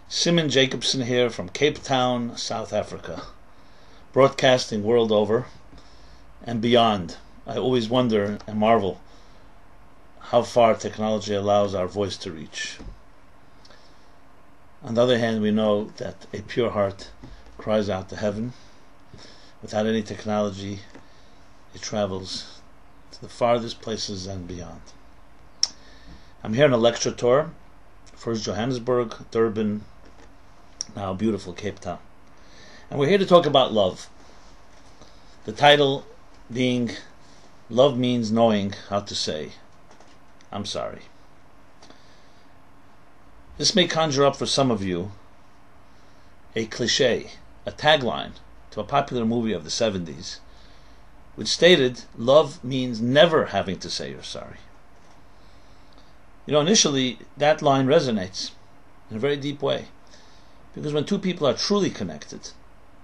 Rabbi Jacobson here from Cape Town, South Africa, broadcasting world over and beyond. I always wonder and marvel how far technology allows our voice to reach. On the other hand, we know that a pure heart cries out to heaven. Without any technology, it travels to the farthest places and beyond. I'm here on a lecture tour, first Johannesburg, Durban, now beautiful Cape Town. And we're here to talk about love. The title being, Love Means Knowing How to Say, I'm Sorry. This may conjure up for some of you a cliche, a tagline to a popular movie of the 70s, which stated, love means never having to say you're sorry. You know, initially, that line resonates in a very deep way. Because when two people are truly connected,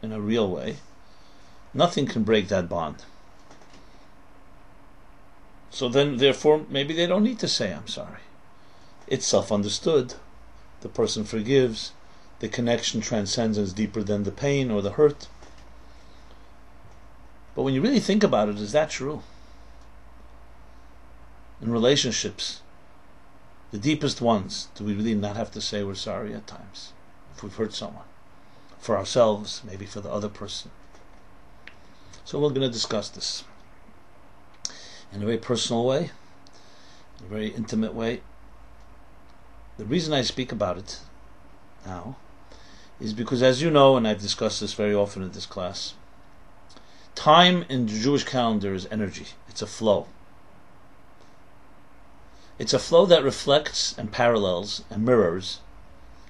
in a real way, nothing can break that bond. So then, therefore, maybe they don't need to say, I'm sorry. It's self-understood. The person forgives. The connection transcends and is deeper than the pain or the hurt. But when you really think about it, is that true? In relationships, the deepest ones, do we really not have to say we're sorry at times? If we've hurt someone. For ourselves, maybe for the other person. So we're going to discuss this in a very personal way, in a very intimate way. The reason I speak about it now is because, as you know, and I've discussed this very often in this class, time in the Jewish calendar is energy. It's a flow. It's a flow that reflects and parallels and mirrors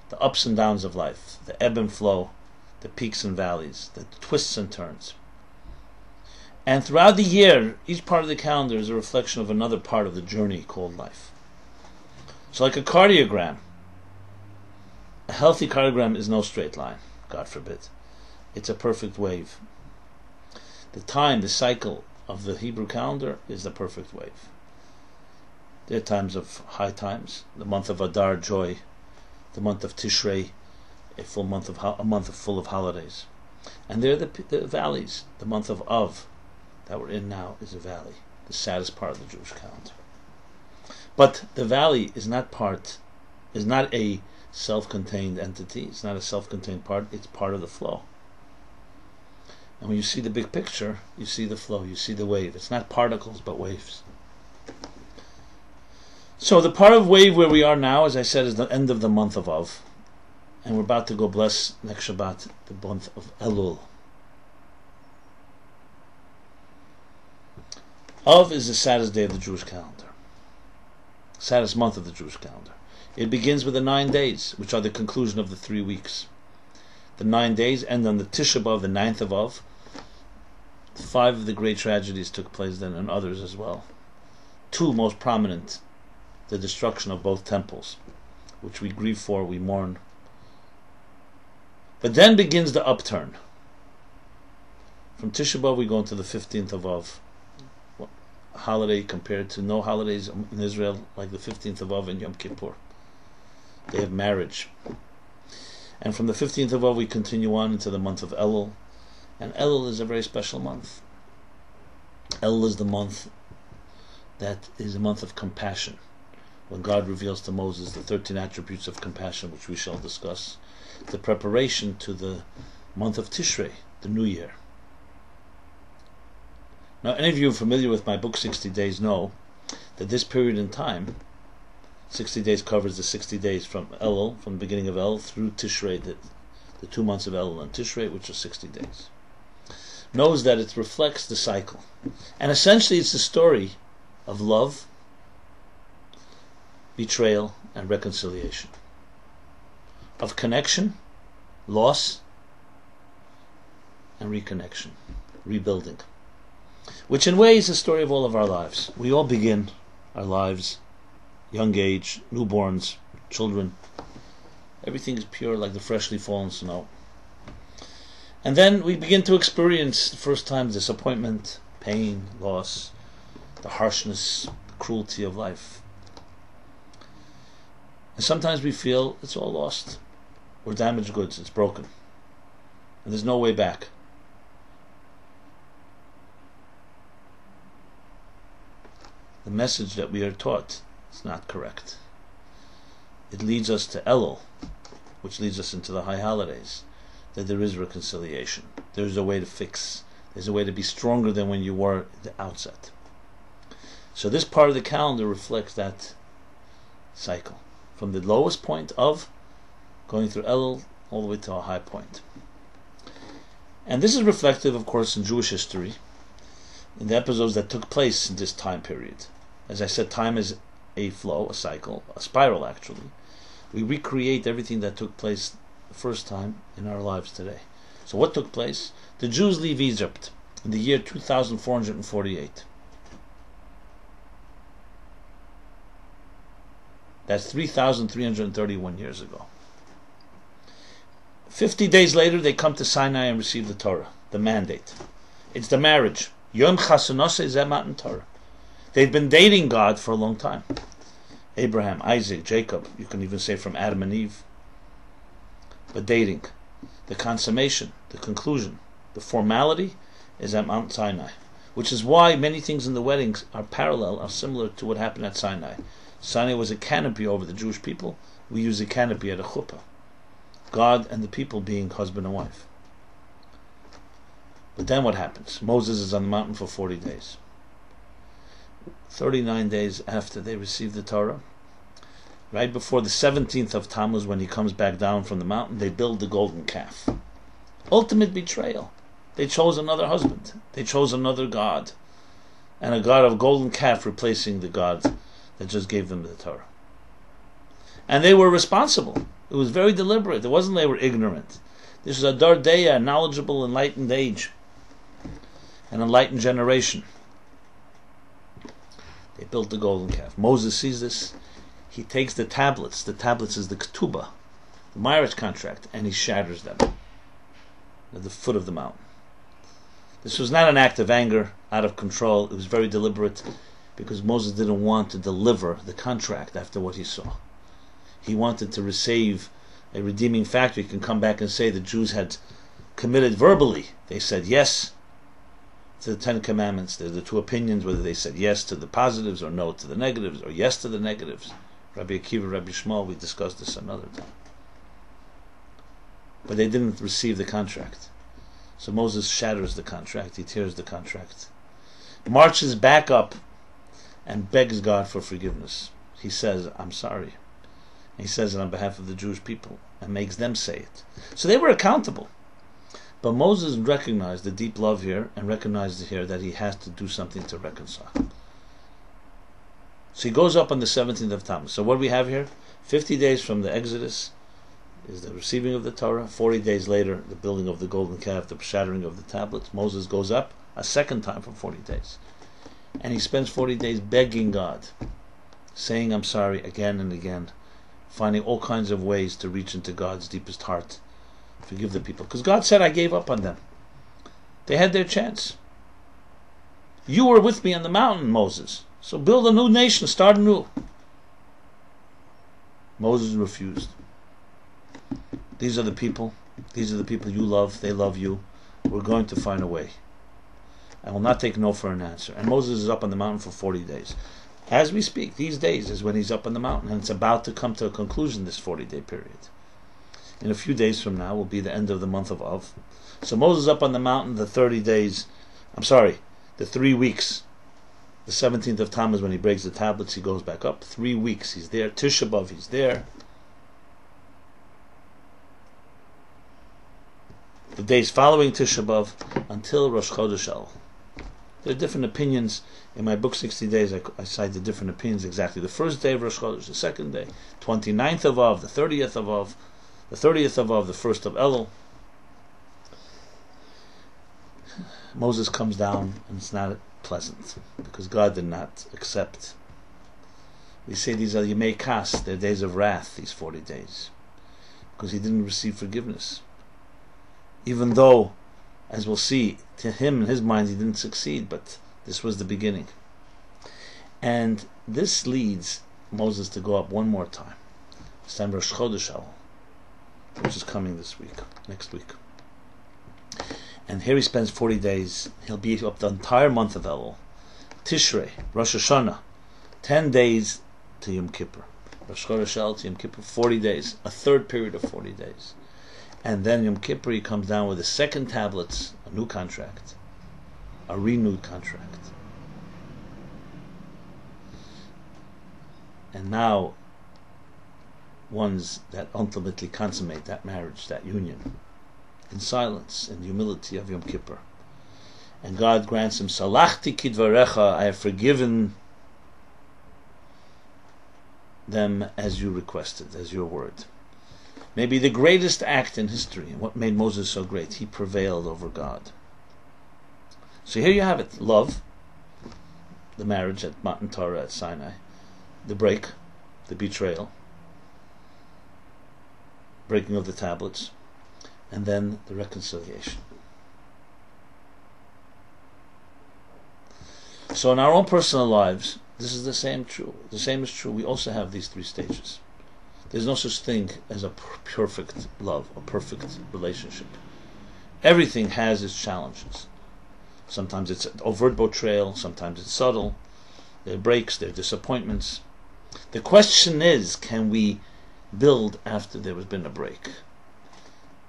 the ups and downs of life, the ebb and flow, the peaks and valleys, the twists and turns. And throughout the year, each part of the calendar is a reflection of another part of the journey called life. So like a cardiogram, a healthy cardiogram is no straight line, God forbid. It's a perfect wave. The time, the cycle of the Hebrew calendar is the perfect wave. There are times of high times, the month of Adar, joy, the month of Tishrei, a month full of holidays. And there are the valleys. The month of Av that we're in now is a valley, the saddest part of the Jewish calendar. But the valley is not a self-contained entity. It's not a self-contained part. It's part of the flow. And when you see the big picture, you see the flow, you see the wave. It's not particles, but waves. So the part of wave where we are now, as I said, is the end of the month of Av. And we're about to go bless next Shabbat, the month of Elul. Av is the saddest day of the Jewish calendar. Saddest month of the Jewish calendar. It begins with the 9 days, which are the conclusion of the 3 weeks. The 9 days end on the Tisha B'Av, the 9th of Av. 5 of the great tragedies took place then, and others as well. 2 most prominent, the destruction of both temples, which we grieve for, we mourn. But then begins the upturn. From Tisha B'Av we go into the 15th of Av, a holiday compared to no holidays in Israel like the 15th of Av and Yom Kippur. Day of marriage. And from the 15th of Av we continue on into the month of Elul. And Elul is a very special month. Elul is the month that is a month of compassion. When God reveals to Moses the 13 attributes of compassion, which we shall discuss, the preparation to the month of Tishrei, the new year. Now, any of you familiar with my book 60 Days know that this period in time, 60 days covers the 60 days from Elul, from the beginning of Elul through Tishrei, the 2 months of Elul and Tishrei, which are 60 days. Knows that it reflects the cycle. And essentially it's the story of love, betrayal, and reconciliation. Of connection, loss, and reconnection, rebuilding. Which in ways is the story of all of our lives. We all begin our lives, young age, newborns, children. Everything is pure like the freshly fallen snow. And then we begin to experience the first time disappointment, pain, loss, the harshness, the cruelty of life. And sometimes we feel it's all lost. or damaged goods. It's broken. And there's no way back. The message that we are taught is not correct. It leads us to Elul, which leads us into the high holidays, that there is reconciliation. There's a way to fix. There's a way to be stronger than when you were at the outset. So this part of the calendar reflects that cycle, from the lowest point of going through Elul all the way to a high point. And this is reflective, of course, in Jewish history, in the episodes that took place in this time period. As I said, time is a flow, a cycle, a spiral actually. We recreate everything that took place the first time in our lives today. So what took place? The Jews leave Egypt in the year 2448. That's 3,331 years ago. 50 days later, they come to Sinai and receive the Torah, the mandate. It's the marriage. Yom Chasanose Zeh Matan Torah. They've been dating God for a long time. Abraham, Isaac, Jacob, you can even say from Adam and Eve. But dating, the consummation, the conclusion, the formality is at Mount Sinai, which is why many things in the weddings are parallel, are similar to what happened at Sinai. Sinai was a canopy over the Jewish people. We use a canopy at a chuppah. God and the people being husband and wife. But then what happens? Moses is on the mountain for 40 days. 39 days after they receive the Torah, right before the 17th of Tammuz, when he comes back down from the mountain, they build the golden calf. Ultimate betrayal. They chose another husband. They chose another God. And a God of golden calf replacing the God that just gave them the Torah. And they were responsible. It was very deliberate. It wasn't they were ignorant. This was a Dardeya, a knowledgeable, enlightened age. An enlightened generation. They built the golden calf. Moses sees this. He takes the tablets. The tablets is the ketubah, the marriage contract, and he shatters them at the foot of the mountain. This was not an act of anger, out of control. It was very deliberate, because Moses didn't want to deliver the contract after what he saw. He wanted to receive a redeeming factor. He can come back and say the Jews had committed verbally. They said yes to the 10 Commandments. There are the two opinions, whether they said yes to the positives or no to the negatives, or yes to the negatives. Rabbi Akiva, Rabbi Shmuel, we discussed this another time. But they didn't receive the contract. So Moses shatters the contract. He tears the contract. Marches back up and begs God for forgiveness. He says, I'm sorry. And he says it on behalf of the Jewish people and makes them say it. So they were accountable. But Moses recognized the deep love here and recognized here that he has to do something to reconcile. So he goes up on the 17th of Tammuz. So what do we have here? 50 days from the Exodus is the receiving of the Torah. 40 days later, the building of the golden calf, the shattering of the tablets. Moses goes up a second time for 40 days. And he spends 40 days begging God, saying I'm sorry again and again, finding all kinds of ways to reach into God's deepest heart, forgive the people. Because God said, I gave up on them. They had their chance. You were with me on the mountain, Moses. So build a new nation, start anew. Moses refused. These are the people. These are the people you love. They love you. We're going to find a way. I will not take no for an answer. And Moses is up on the mountain for 40 days. As we speak, these days is when he's up on the mountain, and it's about to come to a conclusion, this 40-day period. In a few days from now will be the end of the month of Av. So Moses up on the mountain the 3 weeks. The 17th of Tammuz, when he breaks the tablets, he goes back up. 3 weeks he's there. Tisha B'Av, he's there. The days following Tisha B'Av until Rosh Chodesh Elul. There are different opinions. In my book, 60 Days, I cite the different opinions exactly. The first day of Rosh Chodesh, the second day, 29th of Av, the 30th of Av, the 30th of Av, the 1st of Elul. Moses comes down, and it's not pleasant, because God did not accept. We say these are Yemei Kas, they're days of wrath, these 40 days, because he didn't receive forgiveness. Even though, as we'll see, to him, in his mind, he didn't succeed, but this was the beginning. And this leads Moses to go up one more time. It's time Rosh Chodesh Elul. which is coming next week. And here he spends 40 days. He'll be up the entire month of Elul. Tishrei, Rosh Hashanah, 10 days to Yom Kippur. Rosh Chodesh to Yom Kippur, 40 days, a third period of 40 days. And then Yom Kippur he comes down with the second tablets, a new contract, a renewed contract. And now ones that ultimately consummate that marriage, that union, in silence and humility of Yom Kippur. And God grants him, Salachti kidvarecha, I have forgiven them as you requested, as your word. Maybe the greatest act in history, and what made Moses so great, he prevailed over God. So here you have it, love, the marriage at Matan Torah at Sinai, the break, the betrayal, breaking of the tablets, and then the reconciliation. So in our own personal lives, this is the same is true. We also have these three stages. There's no such thing as a perfect love, a perfect relationship. Everything has its challenges. Sometimes it's overt betrayal, sometimes it's subtle. There are breaks, there are disappointments. The question is, can we build after there has been a break?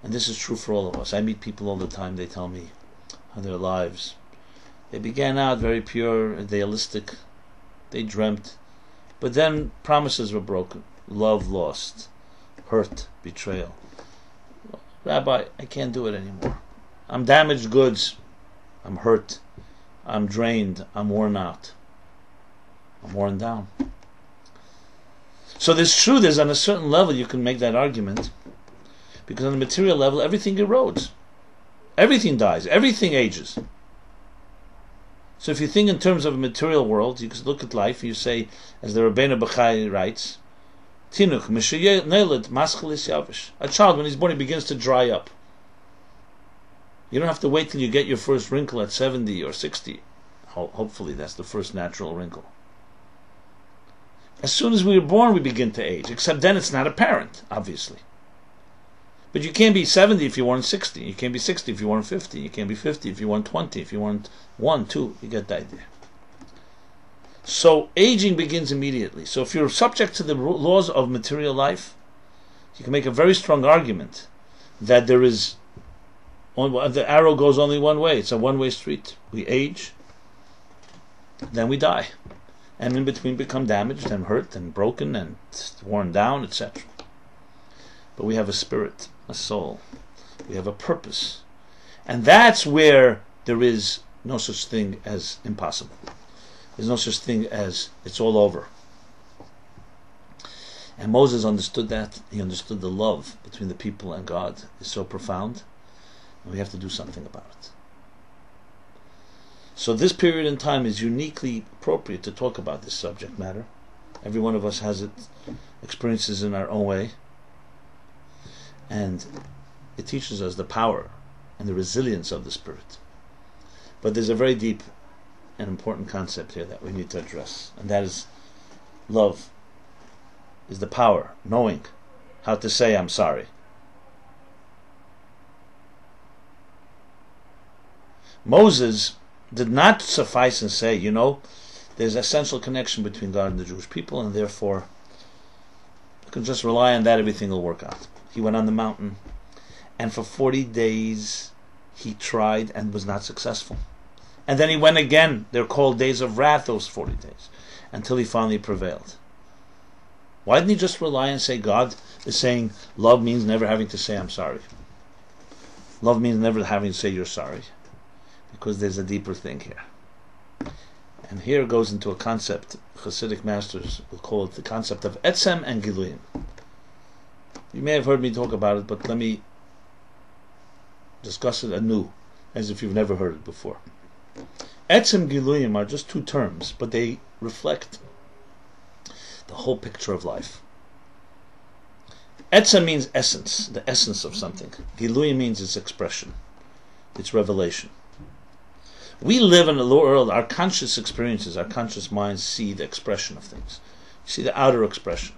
And this is true for all of us. I meet people all the time, they tell me how their lives, they began out very pure, idealistic, they dreamt, but then promises were broken, love lost, hurt, betrayal. Rabbi, I can't do it anymore. I'm damaged goods, I'm hurt, I'm drained, I'm worn out, I'm worn down. So there's on a certain level you can make that argument, because on the material level everything erodes, everything dies, everything ages. So if you think in terms of a material world, you can look at life and you say, as the Rabbeinu Bachai writes, Tinuch Mishayeled Maschalis Yavish. A child, when he's born, he begins to dry up. You don't have to wait till you get your first wrinkle at 70 or 60. Hopefully that's the first natural wrinkle. As soon as we were born, we begin to age, except then it's not apparent, obviously. But you can't be 70 if you weren't 60. You can't be 60 if you weren't 50. You can't be 50 if you weren't 20. If you weren't 1, 2, you get the idea. So aging begins immediately. So if you're subject to the laws of material life, you can make a very strong argument that the arrow goes only one way. It's a one-way street. We age, then we die. And in between become damaged and hurt and broken and worn down, etc. But we have a spirit, a soul. We have a purpose. And that's where there is no such thing as impossible. There's no such thing as it's all over. And Moses understood that. He understood the love between the people and God is so profound, and we have to do something about it. So this period in time is uniquely appropriate to talk about this subject matter. Every one of us has experiences in our own way. And it teaches us the power and the resilience of the spirit. But there's a very deep and important concept here that we need to address, and that is love is the power, knowing how to say I'm sorry. Moses did not suffice and say, there's an essential connection between God and the Jewish people, and therefore you can just rely on that, everything will work out. He went on the mountain, and for 40 days he tried and was not successful. And then he went again. They're called days of wrath, those 40 days, until he finally prevailed. Why didn't he just rely and say, God is saying, love means never having to say I'm sorry. Love means never having to say you're sorry. Because there's a deeper thing here. And here it goes into a concept, Hasidic masters will call it the concept of etzem and giluyim. You may have heard me talk about it, but let me discuss it anew, as if you've never heard it before. Etzem giluyim are just two terms, but they reflect the whole picture of life. Etzem means essence, the essence of something. Giluyim means its expression, its revelation. We live in a lower world. Our conscious experiences, our conscious minds see the expression of things. You see the outer expression.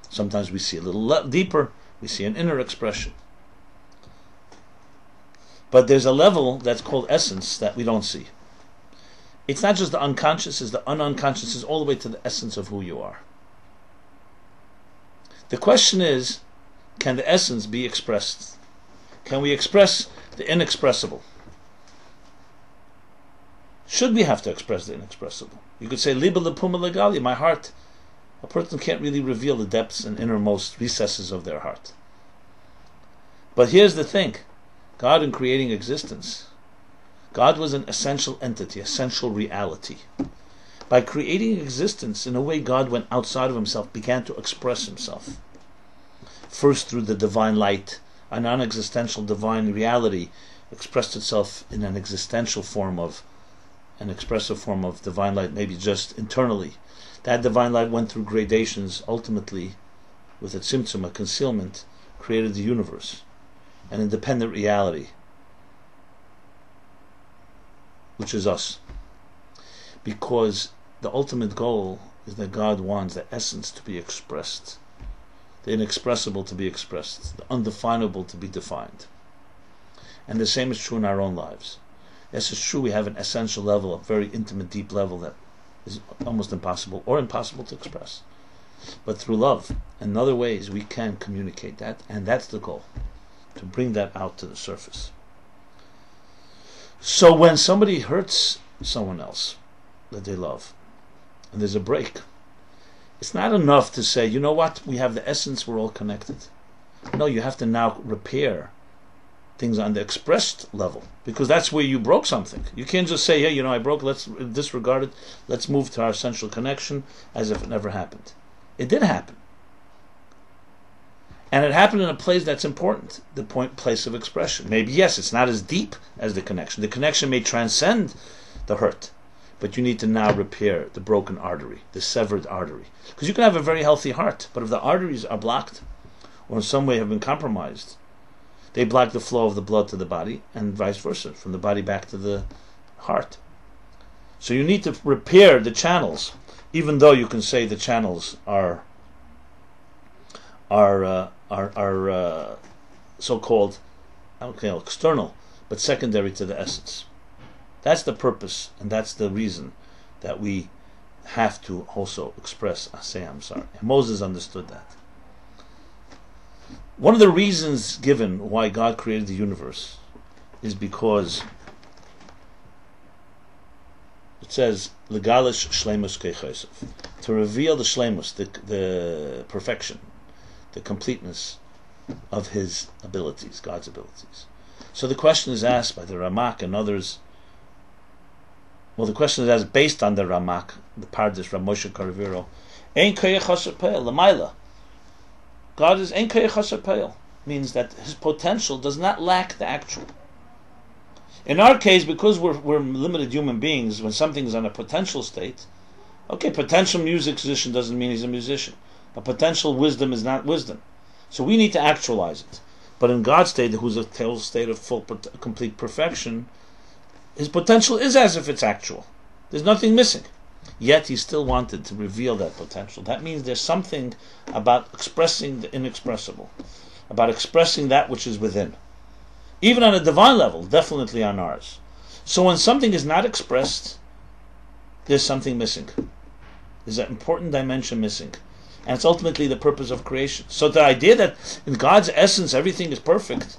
Sometimes we see a little deeper, we see an inner expression. But there's a level that's called essence that we don't see. It's not just the unconscious, it's the unconscious, is all the way to the essence of who you are. The question is, can the essence be expressed? Can we express the inexpressible? Should we have to express the inexpressible? You could say, Liba lepuma legali, my heart. A person can't really reveal the depths and innermost recesses of their heart. But here's the thing. God, in creating existence, God was an essential entity, essential reality. By creating existence, in a way God went outside of himself, began to express himself. First through the divine light, a non-existential divine reality expressed itself in an existential form of, an expressive form of divine light, maybe just internally. That divine light went through gradations, ultimately, with its tzimtzum, a concealment, created the universe, an independent reality, which is us. Because the ultimate goal is that God wants the essence to be expressed, the inexpressible to be expressed, the undefinable to be defined. And the same is true in our own lives. Yes, it's true we have an essential level, a very intimate, deep level that is almost impossible or impossible to express. But through love and other ways we can communicate that, and that's the goal, to bring that out to the surface. So when somebody hurts someone else that they love, and there's a break, it's not enough to say, you know what, we have the essence, we're all connected. No, you have to now repair things on the expressed level, because that's where you broke something. You can't just say, hey, I broke, let's disregard it, let's move to our central connection as if it never happened. It did happen. And it happened in a place that's important, the place of expression. Maybe, yes, it's not as deep as the connection. The connection may transcend the hurt, but you need to now repair the broken artery, the severed artery. Because you can have a very healthy heart, but if the arteries are blocked, or in some way have been compromised, they block the flow of the blood to the body, and vice versa, from the body back to the heart. So you need to repair the channels, even though you can say the channels are so-called external, but secondary to the essence. That's the purpose, and that's the reason that we have to also express, say I'm sorry. And Moses understood that. One of the reasons given why God created the universe is because it says, Legalish shleimus keichosef, to reveal the shleimus, the perfection, the completeness of his abilities, God's abilities. So the question is asked by the Ramak and others. Well, the question is asked based on the Ramak, the Pardes, Rav Moshe Karaviro. Ein koyach chaser peil, l'mayla. God is ein koyach chaser peil, means that his potential does not lack the actual. In our case, because we're limited human beings, when something is on a potential state, okay, potential musician doesn't mean he's a musician. A potential wisdom is not wisdom. So we need to actualize it. But in God's state, who's a total state of full, complete perfection, his potential is as if it's actual. There's nothing missing. Yet he still wanted to reveal that potential. That means there's something about expressing the inexpressible, about expressing that which is within. Even on a divine level, definitely on ours. So when something is not expressed, there's something missing. There's an important dimension missing. And it's ultimately the purpose of creation. So the idea that in God's essence everything is perfect,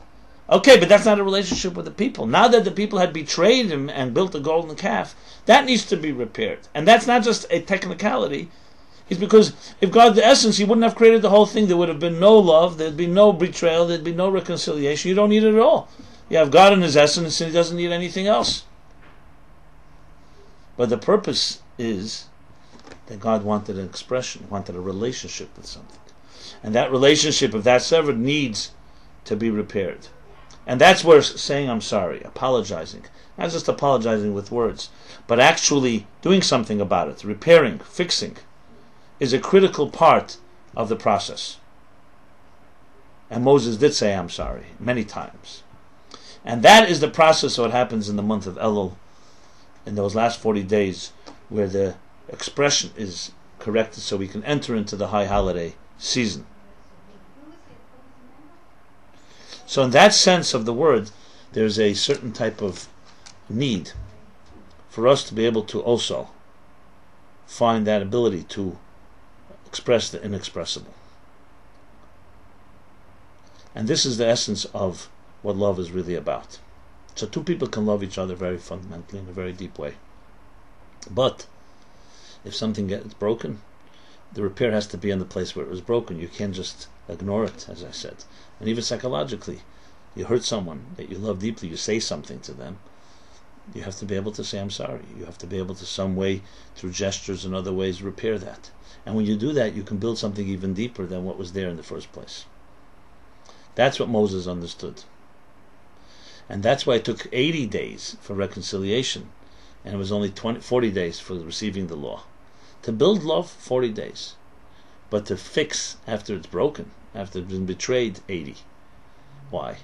okay, but that's not a relationship with the people. Now that the people had betrayed him and built a golden calf, that needs to be repaired. And that's not just a technicality. It's because if God the essence, he wouldn't have created the whole thing. There would have been no love, there'd be no betrayal, there'd be no reconciliation. You don't need it at all. You have God in his essence and he doesn't need anything else. But the purpose is that God wanted an expression, wanted a relationship with something. And that relationship, if that's severed, needs to be repaired. And that's where saying I'm sorry, apologizing, not just apologizing with words, but actually doing something about it, repairing, fixing, is a critical part of the process. And Moses did say I'm sorry many times. And that is the process of what happens in the month of Elul, in those last 40 days, where the expression is corrected so we can enter into the high holiday season. So in that sense of the word, there's a certain type of need for us to be able to also find that ability to express the inexpressible. And this is the essence of what love is really about. So two people can love each other very fundamentally in a very deep way. But if something gets broken, the repair has to be in the place where it was broken. You can't just ignore it, as I said. And even psychologically, you hurt someone that you love deeply, you say something to them, you have to be able to say, I'm sorry. You have to be able to some way, through gestures and other ways, repair that. And when you do that, you can build something even deeper than what was there in the first place. That's what Moses understood. And that's why it took 80 days for reconciliation, and it was only 40 days for receiving the law. To build love, 40 days. But to fix after it's broken, after it's been betrayed, 80. Why?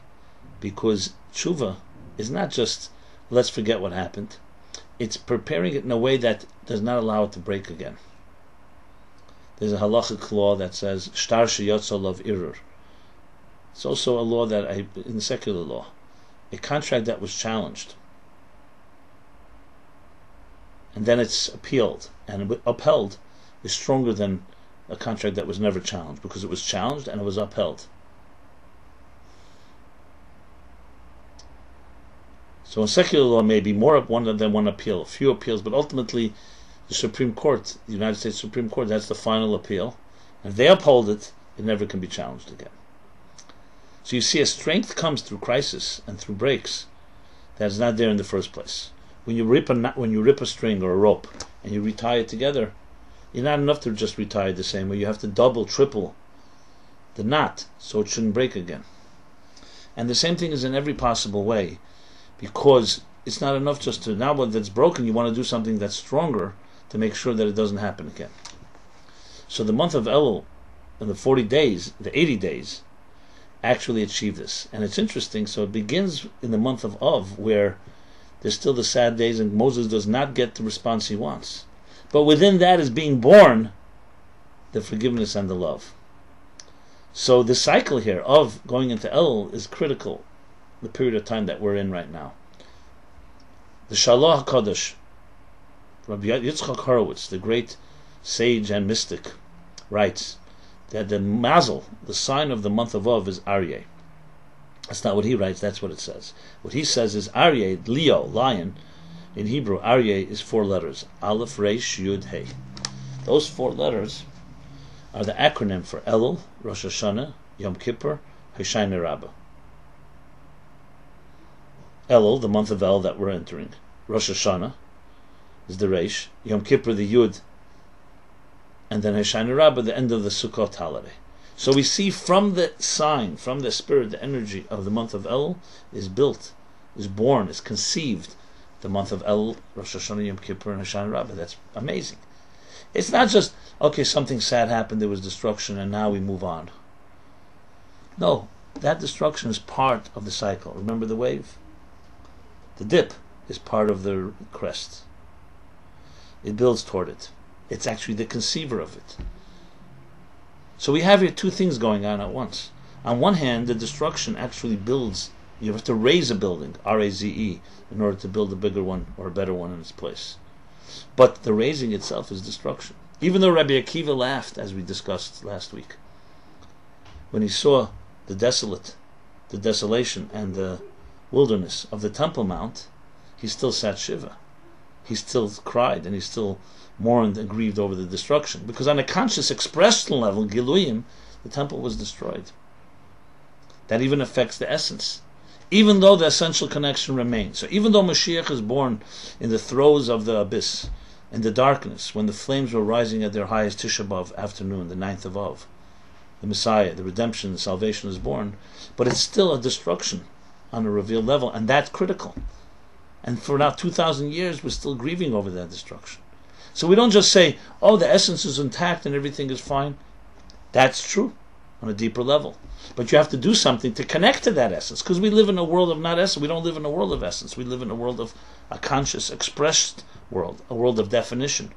Because tshuva is not just, let's forget what happened. It's preparing it in a way that does not allow it to break again. There's a halachic law that says, shtar sheyotzo lav irur. It's also a law that, in secular law, a contract that was challenged, and then it's appealed, and upheld is stronger than a contract that was never challenged, because it was challenged and it was upheld. So in secular law, maybe more than one appeal, a few appeals, but ultimately the Supreme Court, the United States Supreme Court, that's the final appeal. And if they uphold it, it never can be challenged again. So you see, a strength comes through crisis and through breaks that is not there in the first place. When you rip a string or a rope and you retie it together, you're not enough to just retie it the same way. You have to double, triple the knot so it shouldn't break again. And the same thing is in every possible way, because it's not enough just to, now when it's broken, you want to do something that's stronger to make sure that it doesn't happen again. So the month of Elul, and the 40 days, the 80 days, actually achieve this. And it's interesting, so it begins in the month of Av, where there's still the sad days and Moses does not get the response he wants. But within that is being born the forgiveness and the love. So the cycle here of going into Elul is critical, the period of time that we're in right now. The Shalah HaKadosh, Rabbi Yitzchak Horowitz, the great sage and mystic, writes that the mazel, the sign of the month of Av, is Aryeh. That's not what he writes, that's what it says. What he says is Aryeh, Leo, lion. In Hebrew, Aryeh is 4 letters. Aleph, Reish, Yud, Hey. Those 4 letters are the acronym for Elul, Rosh Hashanah, Yom Kippur, Hoshana Rabbah. Elul, the month of El that we're entering. Rosh Hashanah is the Reish. Yom Kippur, the Yud. And then Hoshana Rabbah, the end of the Sukkot holiday. So we see from the sign, from the spirit, the energy of the month of Elul is built, is born, is conceived. The month of Elul, Rosh Hashanah, Yom Kippur, and Hoshana Rabbah. That's amazing. It's not just, okay, something sad happened, there was destruction, and now we move on. No, that destruction is part of the cycle. Remember the wave? The dip is part of the crest. It builds toward it. It's actually the conceiver of it. So we have here 2 things going on at once. On one hand, the destruction actually builds. You have to raise a building, R-A-Z-E, in order to build a bigger one or a better one in its place. But the raising itself is destruction. Even though Rabbi Akiva laughed, as we discussed last week, when he saw the desolation and the wilderness of the Temple Mount, he still sat Shiva. He still cried and he still mourned and grieved over the destruction. Because on a conscious expression level, Giluyim, the temple was destroyed. That even affects the essence. Even though the essential connection remains. So even though Mashiach is born in the throes of the abyss, in the darkness, when the flames were rising at their highest Tisha B'Av afternoon, the 9th of Av, the Messiah, the redemption, the salvation is born, but it's still a destruction on a revealed level, and that's critical. And for now 2,000 years we're still grieving over that destruction. So we don't just say, oh, the essence is intact and everything is fine. That's true on a deeper level. But you have to do something to connect to that essence, because we live in a world of not essence. We don't live in a world of essence. We live in a world of a conscious, expressed world, a world of definition.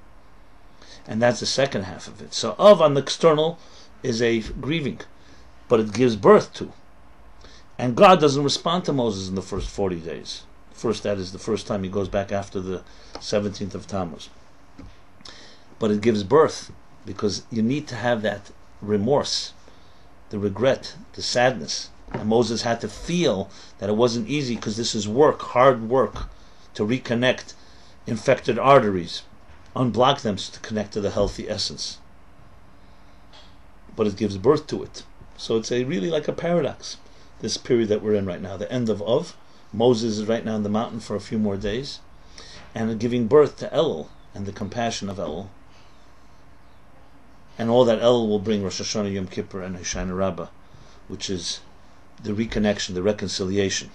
And that's the second half of it. So Av on the external is a grieving, but it gives birth to. And God doesn't respond to Moses in the first 40 days. First, that is the first time he goes back after the 17th of Tammuz. But it gives birth, because you need to have that remorse, the regret, the sadness. And Moses had to feel that it wasn't easy, because this is work, hard work, to reconnect infected arteries, unblock them to connect to the healthy essence. But it gives birth to it. So it's really like a paradox, this period that we're in right now. The end of Moses is right now in the mountain for a few more days, and giving birth to Elul and the compassion of Elul. And all that Elul will bring, Rosh Hashanah, Yom Kippur, and Hoshana Rabbah, which is the reconnection, the reconciliation.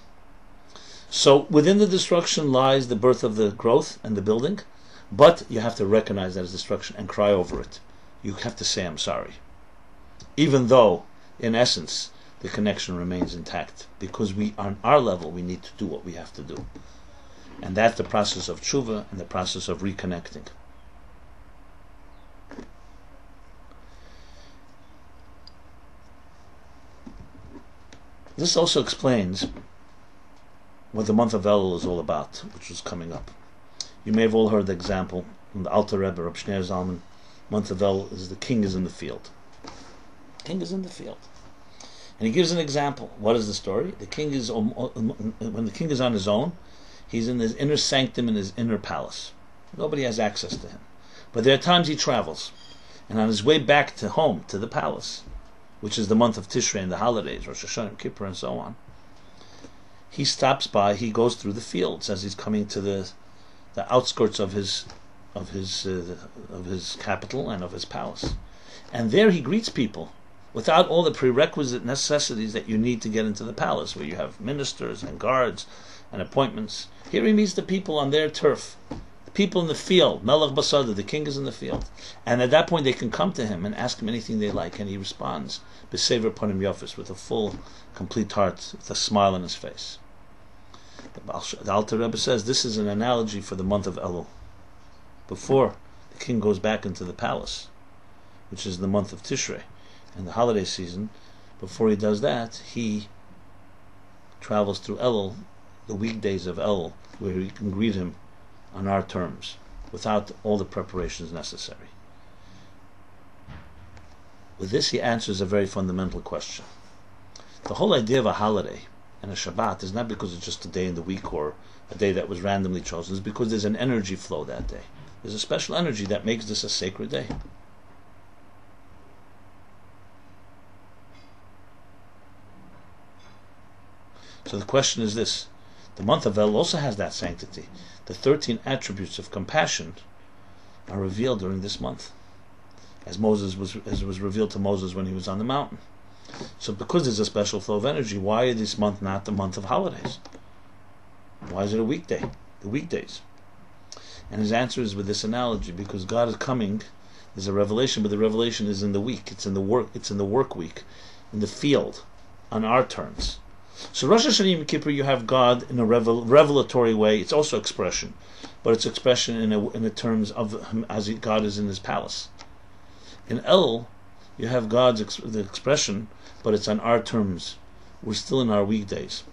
So within the destruction lies the birth of the growth and the building, but you have to recognize that as destruction and cry over it. You have to say, I'm sorry. Even though, in essence, the connection remains intact, because on our level, we need to do what we have to do. And that's the process of tshuva and the process of reconnecting. This also explains what the month of Elul is all about, which is coming up. You may have all heard the example from the Alter Rebbe, Reb Shneir Zalman. Month of Elul is the king is in the field. King is in the field. And he gives an example. What is the story? The king is, when the king is on his own, he's in his inner sanctum, in his inner palace. Nobody has access to him. But there are times he travels. And on his way back to home, to the palace, which is the month of Tishrei and the holidays, Rosh Hashanah, Yom Kippur, and so on, he stops by, he goes through the fields as he's coming to the outskirts of his capital and of his palace. And there he greets people without all the prerequisite necessities that you need to get into the palace, where you have ministers and guards and appointments. Here he meets the people on their turf, the people in the field. Melech Basada, the king is in the field. And at that point they can come to him and ask him anything they like, and he responds, B'sever Panim Yofis, with a full, complete heart, with a smile on his face. The Alter Rebbe says this is an analogy for the month of Elul. Before the king goes back into the palace, which is the month of Tishrei, and the holiday season, before he does that, he travels through Elul, the weekdays of Elul, where we can greet him on our terms, without all the preparations necessary. With this, he answers a very fundamental question. The whole idea of a holiday and a Shabbat is not because it's just a day in the week or a day that was randomly chosen. It's because there's an energy flow that day. There's a special energy that makes this a sacred day. So the question is this. The month of Elul also has that sanctity. The 13 attributes of compassion are revealed during this month, as was revealed to Moses when he was on the mountain. So because there's a special flow of energy, why is this month not the month of holidays? Why is it a weekday? The weekdays. And his answer is with this analogy, because God is coming. There's a revelation, but the revelation is in the week. It's in the work week, in the field, on our terms. So Rosh Hashanah Yom Kippur, you have God in a revelatory way. It's also expression, but it's expression in the terms of him as God is in his palace. In Elul, you have the expression, but it's on our terms. We're still in our weekdays.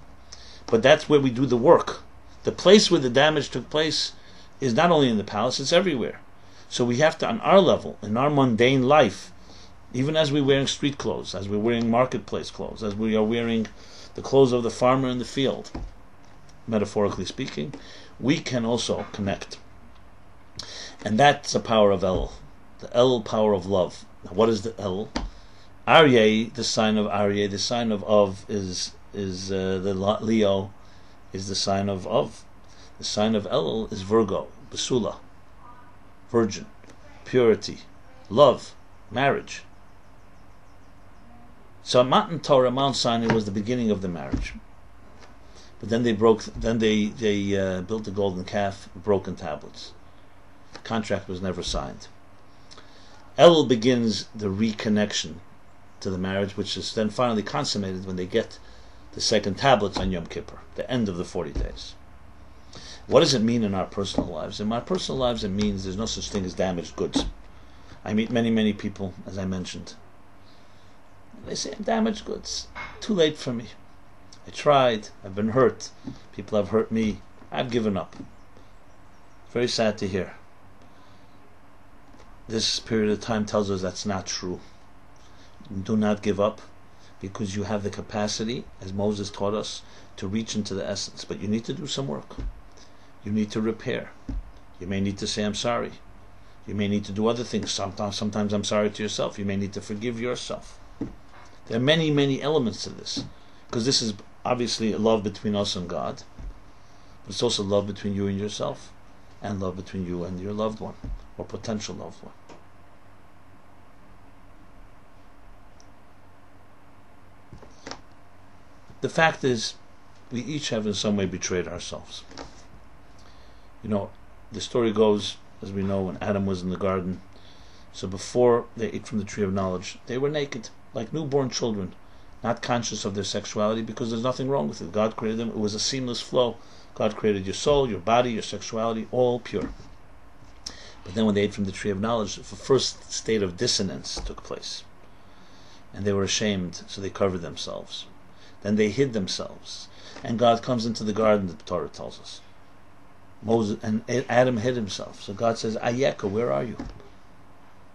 But that's where we do the work. The place where the damage took place is not only in the palace, it's everywhere. So we have to, on our level, in our mundane life, even as we're wearing street clothes, as we're wearing marketplace clothes, as we are wearing the clothes of the farmer in the field, metaphorically speaking, we can also connect. And that's the power of Elul, the Elul power of love. Now, what is the Elul? Aryeh, the sign of Aryeh, the sign of is the Leo, is the sign of. The sign of Elul is Virgo, Basula, virgin, purity, love, marriage. So Mount Torah, Mount Sinai, was the beginning of the marriage. But then they built the golden calf, broken tablets. The contract was never signed. Elul begins the reconnection to the marriage, which is then finally consummated when they get the second tablets on Yom Kippur, the end of the 40 days. What does it mean in our personal lives? In my personal lives, it means there's no such thing as damaged goods. I meet many, many people, as I mentioned, They say I'm damaged goods. Too late for me. I tried. I've been hurt. People have hurt me. I've given up. Very sad to hear. This period of time tells us that's not true. Do not give up, because you have the capacity, as Moses taught us, to reach into the essence. But you need to do some work. You need to repair. You may need to say I'm sorry. You may need to do other things. Sometimes I'm sorry to yourself. You may need to forgive yourself. There are many, many elements to this, because this is obviously a love between us and God, but it's also love between you and yourself, and love between you and your loved one, or potential loved one. The fact is, we each have in some way betrayed ourselves. The story goes, as we know, when Adam was in the garden, so before they ate from the tree of knowledge, they were naked, like newborn children, not conscious of their sexuality, because there's nothing wrong with it. God created them. It was a seamless flow. God created your soul, your body, your sexuality, all pure. But then when they ate from the tree of knowledge, the first state of dissonance took place. And they were ashamed, so they covered themselves. Then they hid themselves. And God comes into the garden, the Torah tells us. Moses and Adam hid himself. So God says, Ayeka, where are you?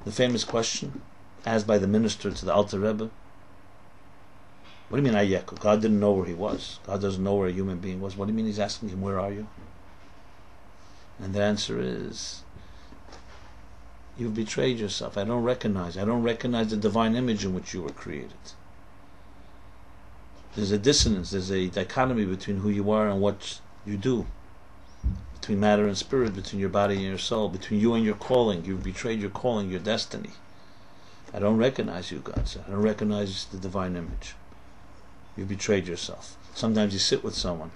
The famous question, asked by the minister to the Alter Rebbe. What do you mean Ayeka? God didn't know where he was. God doesn't know where a human being was. What do you mean he's asking him, where are you? And the answer is, you've betrayed yourself. I don't recognize the divine image in which you were created. There's a dissonance, there's a dichotomy between who you are and what you do, between matter and spirit, between your body and your soul, between you and your calling. You've betrayed your calling, your destiny. I don't recognize you, God said. I don't recognize the divine image. You've betrayed yourself. Sometimes you sit with someone.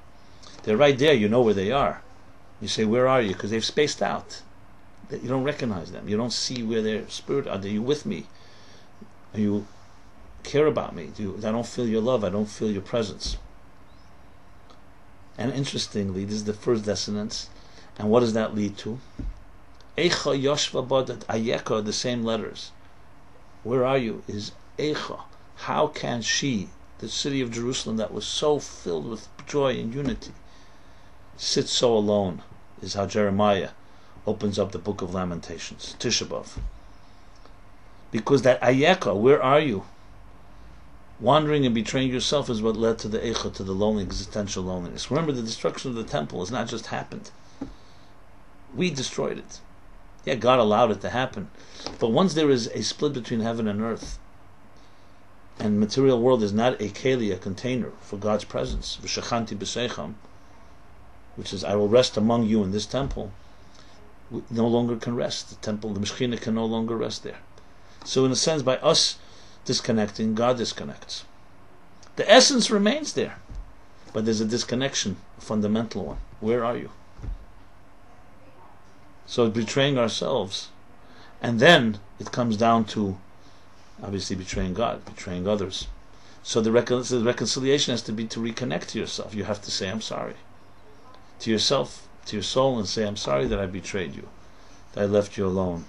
They're right there, you know where they are. You say, where are you? Because they've spaced out. You don't recognize them. You don't see where their spirit are. Are you with me? Are you care about me? I don't feel your love. I don't feel your presence. And interestingly, this is the first dissonance. And what does that lead to? Eicha yoshva bodat ayeka, the same letters. Where are you? Is Eicha. How can she, the city of Jerusalem that was so filled with joy and unity, sit so alone? Is how Jeremiah opens up the book of Lamentations, Tisha B'Av. Because that Ayeka, where are you? Wandering and betraying yourself is what led to the Eicha, to the lonely, existential loneliness. Remember, the destruction of the temple has not just happened. We destroyed it. Yeah, God allowed it to happen. But once there is a split between heaven and earth, and material world is not a keli, a container for God's presence, v'shachanti b'seicham, which is, I will rest among you in this temple, we no longer can rest. The temple, the Meshchina can no longer rest there. So in a sense, by us disconnecting, God disconnects. The essence remains there, but there's a disconnection, a fundamental one. Where are you? So betraying ourselves, and then it comes down to obviously betraying God, betraying others. So the reconciliation has to be to reconnect to yourself. You have to say, I'm sorry. To yourself, to your soul, and say, I'm sorry that I betrayed you, that I left you alone,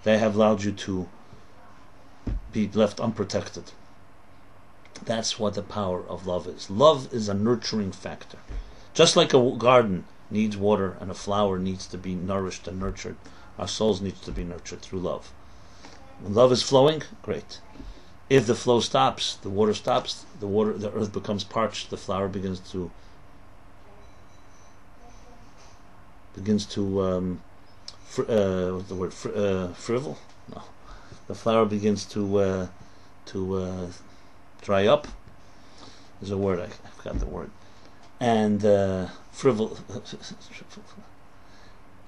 that I have allowed you to be left unprotected. That's what the power of love is. Love is a nurturing factor. Just like a garden needs water and a flower needs to be nourished and nurtured, our souls need to be nurtured through love. When love is flowing, great. If the flow stops, the water stops, the earth becomes parched, the flower begins to frivel? No. The flower begins to dry up. There's a word, I forgot the word. And frivel.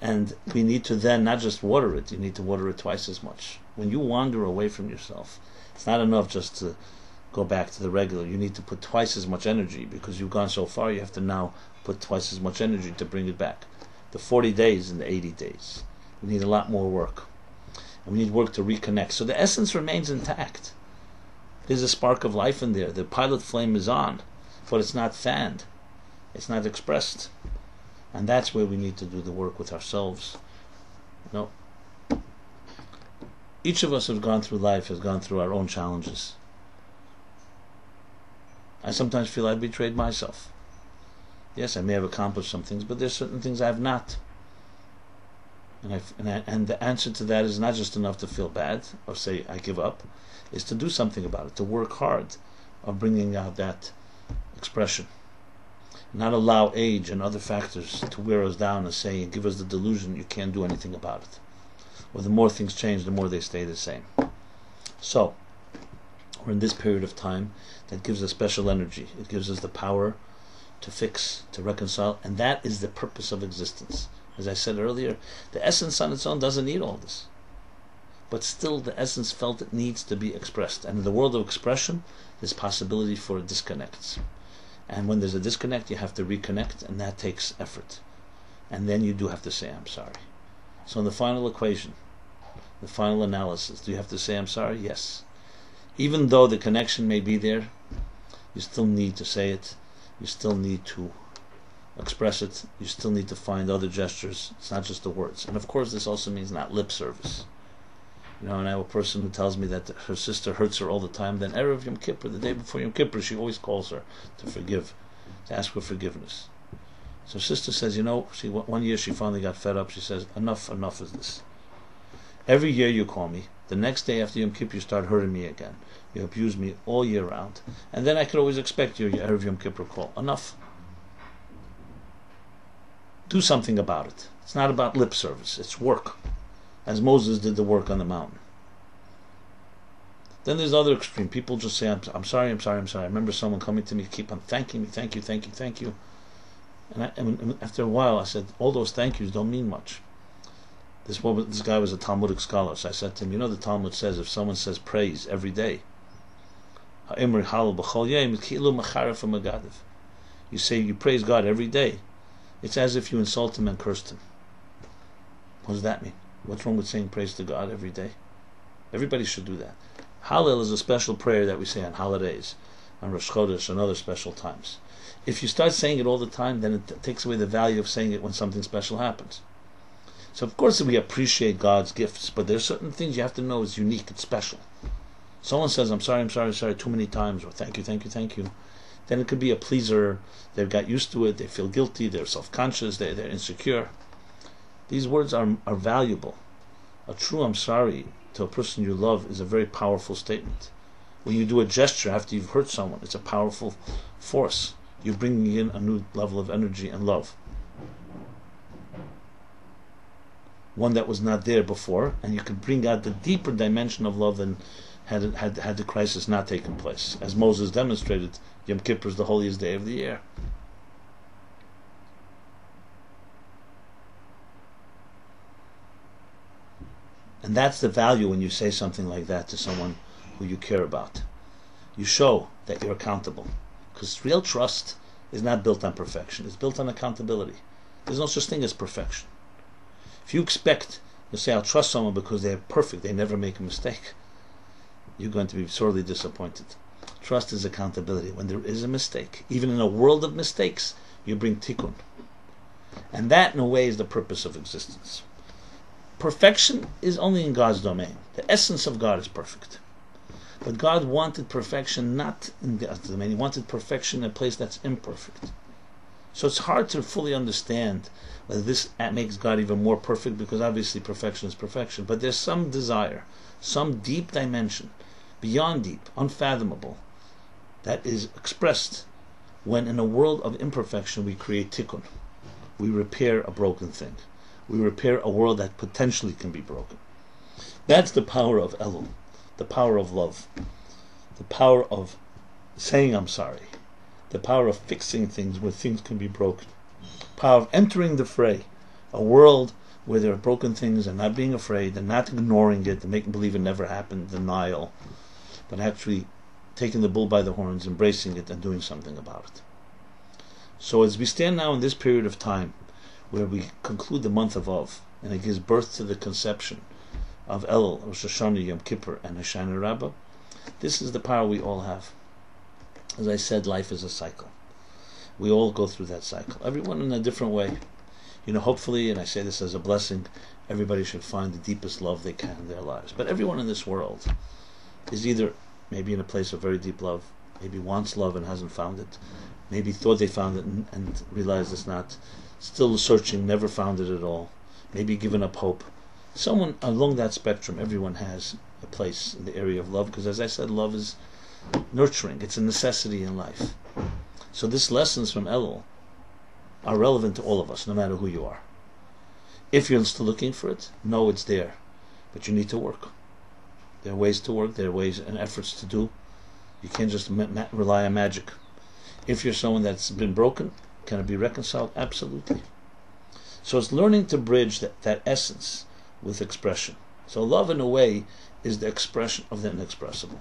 And we need to then not just water it, you need to water it twice as much. When you wander away from yourself, it's not enough just to go back to the regular. You need to put twice as much energy, because you've gone so far, you have to now put twice as much energy to bring it back. The 40 days and the 80 days. We need a lot more work. And we need work to reconnect. So the essence remains intact. There's a spark of life in there. The pilot flame is on, but it's not fanned. It's not expressed. And that's where we need to do the work with ourselves. Each of us who's gone through life has gone through our own challenges. I sometimes feel I've betrayed myself. Yes, I may have accomplished some things, but there's certain things I have not. And the answer to that is not just enough to feel bad or say I give up, is to do something about it, to work hard of bringing out that expression. Not allow age and other factors to wear us down and say and give us the delusion you can't do anything about it. Or the more things change, the more they stay the same. So, we're in this period of time that gives us special energy. It gives us the power to fix, to reconcile, and that is the purpose of existence. As I said earlier, the essence on its own doesn't need all this. But still, the essence felt it needs to be expressed. And in the world of expression, there's possibility for disconnects. And when there's a disconnect, you have to reconnect, and that takes effort. And then you do have to say, I'm sorry. So in the final equation, the final analysis, do you have to say, I'm sorry? Yes. Even though the connection may be there, you still need to say it. You still need to express it. You still need to find other gestures. It's not just the words. And of course, this also means not lip service. And I have a person who tells me that her sister hurts her all the time. Then Erev Yom Kippur, the day before Yom Kippur, she always calls her to forgive, to ask for forgiveness. So sister says, one year she finally got fed up. She says, enough is this. Every year you call me. The next day after Yom Kippur, you start hurting me again. You abuse me all year round. And then I could always expect your Erev Yom Kippur call. Enough. Do something about it. It's not about lip service. It's work. As Moses did the work on the mountain. Then there's the other extreme. People just say, I'm sorry. I remember someone coming to me, keep on thanking me, thank you. And after a while, I said, all those thank yous don't mean much. This guy was a Talmudic scholar, so I said to him, the Talmud says if someone says praise every day, you say you praise God every day, it's as if you insult him and cursed him. What does that mean? What's wrong with saying praise to God every day? Everybody should do that. Hallel is a special prayer that we say on holidays, on Rosh Chodesh, and other special times. If you start saying it all the time, then it takes away the value of saying it when something special happens. So of course we appreciate God's gifts, but there's certain things you have to know is unique, it's special. Someone says, I'm sorry too many times, or thank you. Then it could be a pleaser. They've got used to it, they feel guilty, they're self-conscious, they're insecure. These words are valuable. A true I'm sorry to a person you love is a very powerful statement. When you do a gesture after you've hurt someone, it's a powerful force. You're bringing in a new level of energy and love. One that was not there before, and you can bring out the deeper dimension of love than had the crisis not taken place. As Moses demonstrated, Yom Kippur is the holiest day of the year. And that's the value when you say something like that to someone who you care about. You show that you're accountable. Because real trust is not built on perfection. It's built on accountability. There's no such thing as perfection. If you expect to say, I'll trust someone because they're perfect, they never make a mistake, you're going to be sorely disappointed. Trust is accountability. When there is a mistake, even in a world of mistakes, you bring tikkun. And that, in a way, is the purpose of existence. Perfection is only in God's domain. The essence of God is perfect. But God wanted perfection not in God's domain. He wanted perfection in a place that's imperfect. So it's hard to fully understand whether this makes God even more perfect, because obviously perfection is perfection. But there's some desire, some deep dimension, beyond deep, unfathomable, that is expressed when in a world of imperfection we create tikkun. We repair a broken thing. We repair a world that potentially can be broken. That's the power of Elul, the power of love, the power of saying I'm sorry, the power of fixing things where things can be broken, power of entering the fray, a world where there are broken things and not being afraid and not ignoring it and making believe it never happened, denial, but actually taking the bull by the horns, embracing it and doing something about it. So as we stand now in this period of time where we conclude the month of Av, and it gives birth to the conception of Elul, Rosh Hashanah, Yom Kippur, and Hoshana Rabbah, this is the power we all have. As I said, life is a cycle. We all go through that cycle, everyone in a different way. Hopefully, and I say this as a blessing, everybody should find the deepest love they can in their lives. But everyone in this world is either maybe in a place of very deep love, maybe wants love and hasn't found it, maybe thought they found it and realized it's not, still searching, never found it at all, maybe given up hope. Someone along that spectrum, everyone has a place in the area of love, because as I said, love is nurturing, it's a necessity in life. So these lessons from Elul are relevant to all of us, no matter who you are. If you're still looking for it, know it's there, but you need to work. There are ways to work, there are ways and efforts to do. You can't just rely on magic. If you're someone that's been broken, can it be reconciled? Absolutely. So it's learning to bridge that essence with expression. So love, in a way, is the expression of the inexpressible.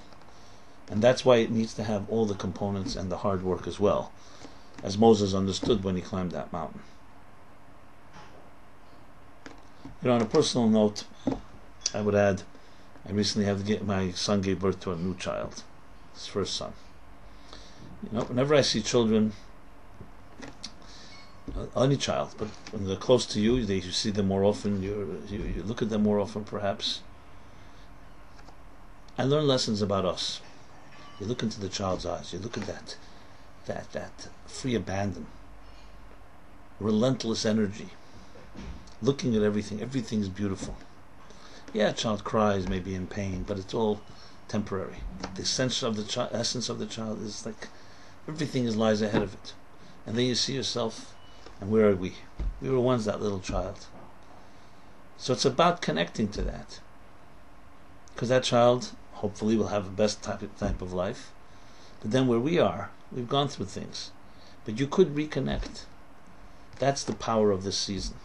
And that's why it needs to have all the components and the hard work as well, as Moses understood when he climbed that mountain. On a personal note, I would add, I recently my son gave birth to a new child, his first son. Whenever I see children, any child, but when they're close to you, you see them more often, you look at them more often perhaps. I learn lessons about us. You look into the child's eyes, you look at that free abandon, relentless energy, looking at everything's beautiful. Yeah, a child cries, maybe in pain, but it's all temporary. The essence of the child is like everything lies ahead of it. And then you see yourself, and where are we? We were once that little child. So it's about connecting to that. Because that child, hopefully, will have the best type of life. But then where we are, we've gone through things. But you could reconnect. That's the power of this season.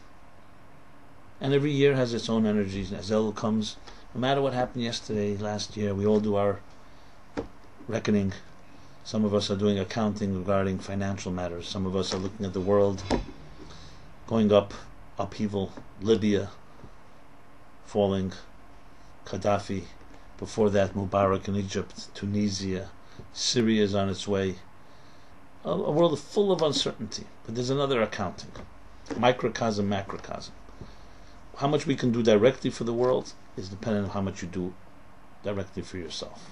And every year has its own energies. As Elul comes, no matter what happened yesterday, last year, we all do our reckoning. Some of us are doing accounting regarding financial matters. Some of us are looking at the world going up, upheaval, Libya falling, Gaddafi, before that Mubarak in Egypt, Tunisia, Syria is on its way. A world full of uncertainty. But there's another accounting. Microcosm, macrocosm. How much we can do directly for the world is dependent on how much you do directly for yourself.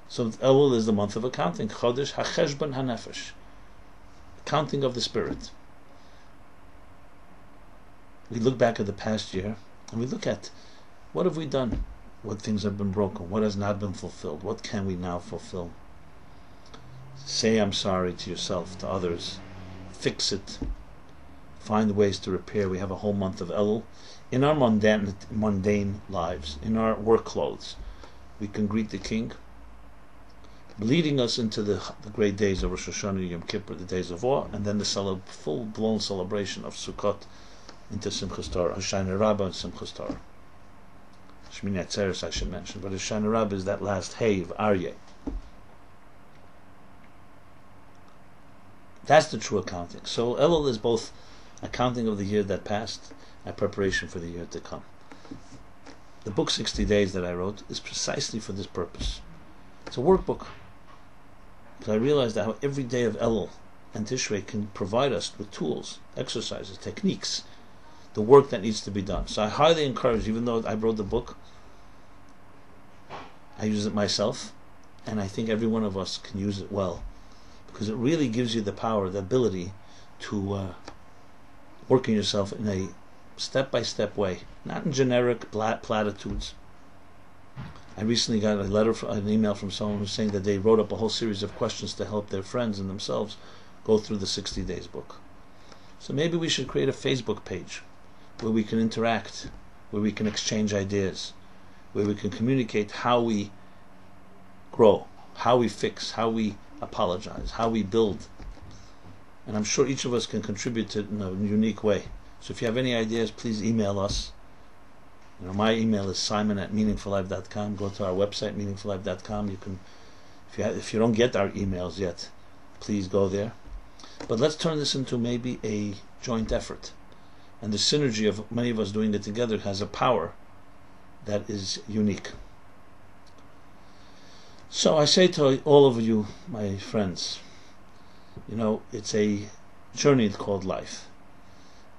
So Elul is the month of accounting. Chodesh HaCheshbon HaNefesh. Accounting of the spirit. We look back at the past year and we look at what have we done? What things have been broken? What has not been fulfilled? What can we now fulfill? Say I'm sorry to yourself, to others. Fix it. Find ways to repair. We have a whole month of Elul. In our mundane lives, in our work clothes, we can greet the King, leading us into the great days of Rosh Hashanah, Yom Kippur, the days of awe, and then the full-blown celebration of Sukkot into Simchas Torah, Hoshana Rabbah and Simchas Torah. Shmini Atzeres I should mention, but Hoshana Rabbah is that last Hey of Aryeh. That's the true accounting. So Elul is both accounting of the year that passed and preparation for the year to come. The book 60 Days that I wrote is precisely for this purpose. It's a workbook. Because I realized that how every day of Elul and Tishrei can provide us with tools, exercises, techniques, the work that needs to be done. So I highly encourage, even though I wrote the book, I use it myself, and I think every one of us can use it well. Because it really gives you the power, the ability to work on yourself in a step-by-step way, not in generic platitudes. I recently got an email from someone who's saying that they wrote up a whole series of questions to help their friends and themselves go through the 60 Days book. So maybe we should create a Facebook page where we can interact, where we can exchange ideas, where we can communicate how we grow, how we fix, how we apologize, how we build. And I'm sure each of us can contribute to it in a unique way. So if you have any ideas, please email us. My email is simon@meaningfullife.com. Go to our website, meaningfullife.com. You can, if you don't get our emails yet, please go there. But let's turn this into maybe a joint effort. And the synergy of many of us doing it together has a power that is unique. So I say to all of you, my friends, it's a journey called life.